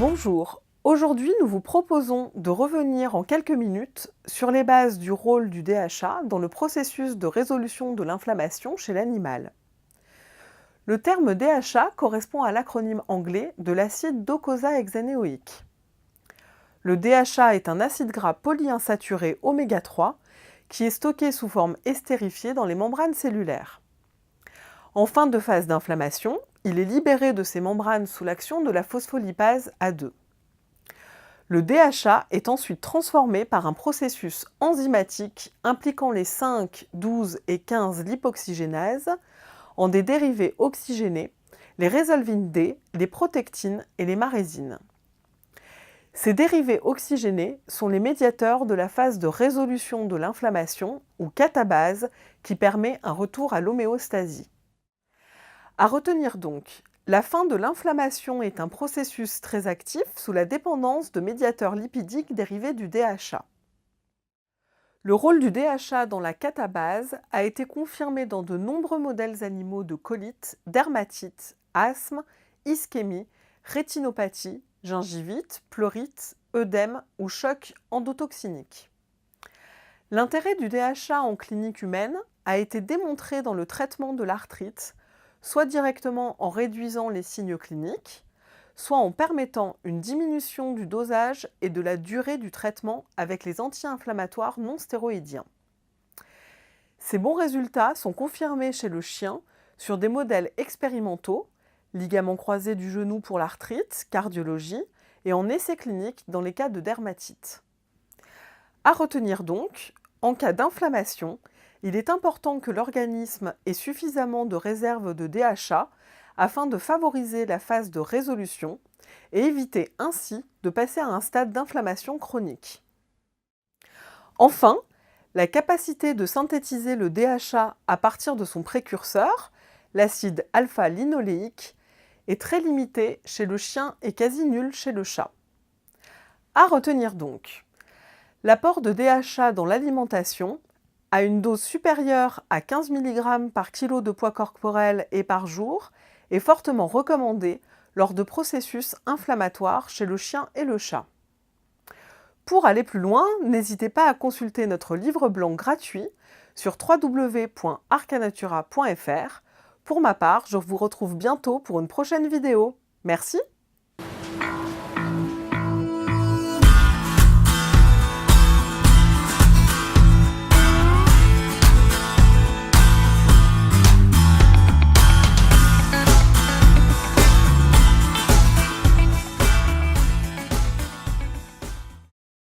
Bonjour, aujourd'hui nous vous proposons de revenir en quelques minutes sur les bases du rôle du DHA dans le processus de résolution de l'inflammation chez l'animal. Le terme DHA correspond à l'acronyme anglais de l'acide docosahexanéoïque. Le DHA est un acide gras polyinsaturé oméga 3 qui est stocké sous forme estérifiée dans les membranes cellulaires. En fin de phase d'inflammation, il est libéré de ces membranes sous l'action de la phospholipase A2. Le DHA est ensuite transformé par un processus enzymatique impliquant les 5, 12 et 15 lipoxygénases en des dérivés oxygénés, les résolvines D, les protectines et les marésines. Ces dérivés oxygénés sont les médiateurs de la phase de résolution de l'inflammation ou catabase qui permet un retour à l'homéostasie. À retenir donc, la fin de l'inflammation est un processus très actif sous la dépendance de médiateurs lipidiques dérivés du DHA. Le rôle du DHA dans la catabase a été confirmé dans de nombreux modèles animaux de colite, dermatite, asthme, ischémie, rétinopathie, gingivite, pleurite, œdème ou choc endotoxinique. L'intérêt du DHA en clinique humaine a été démontré dans le traitement de l'arthrite, soit directement en réduisant les signes cliniques, soit en permettant une diminution du dosage et de la durée du traitement avec les anti-inflammatoires non stéroïdiens. Ces bons résultats sont confirmés chez le chien sur des modèles expérimentaux, ligaments croisés du genou pour l'arthrite, cardiologie, et en essais cliniques dans les cas de dermatite. À retenir donc, en cas d'inflammation, il est important que l'organisme ait suffisamment de réserves de DHA afin de favoriser la phase de résolution et éviter ainsi de passer à un stade d'inflammation chronique. Enfin, la capacité de synthétiser le DHA à partir de son précurseur, l'acide alpha-linoléique, est très limitée chez le chien et quasi nulle chez le chat. À retenir donc, l'apport de DHA dans l'alimentation à une dose supérieure à 15 mg par kilo de poids corporel et par jour est fortement recommandé lors de processus inflammatoires chez le chien et le chat. Pour aller plus loin, n'hésitez pas à consulter notre livre blanc gratuit sur www.arcanatura.fr. Pour ma part, je vous retrouve bientôt pour une prochaine vidéo. Merci!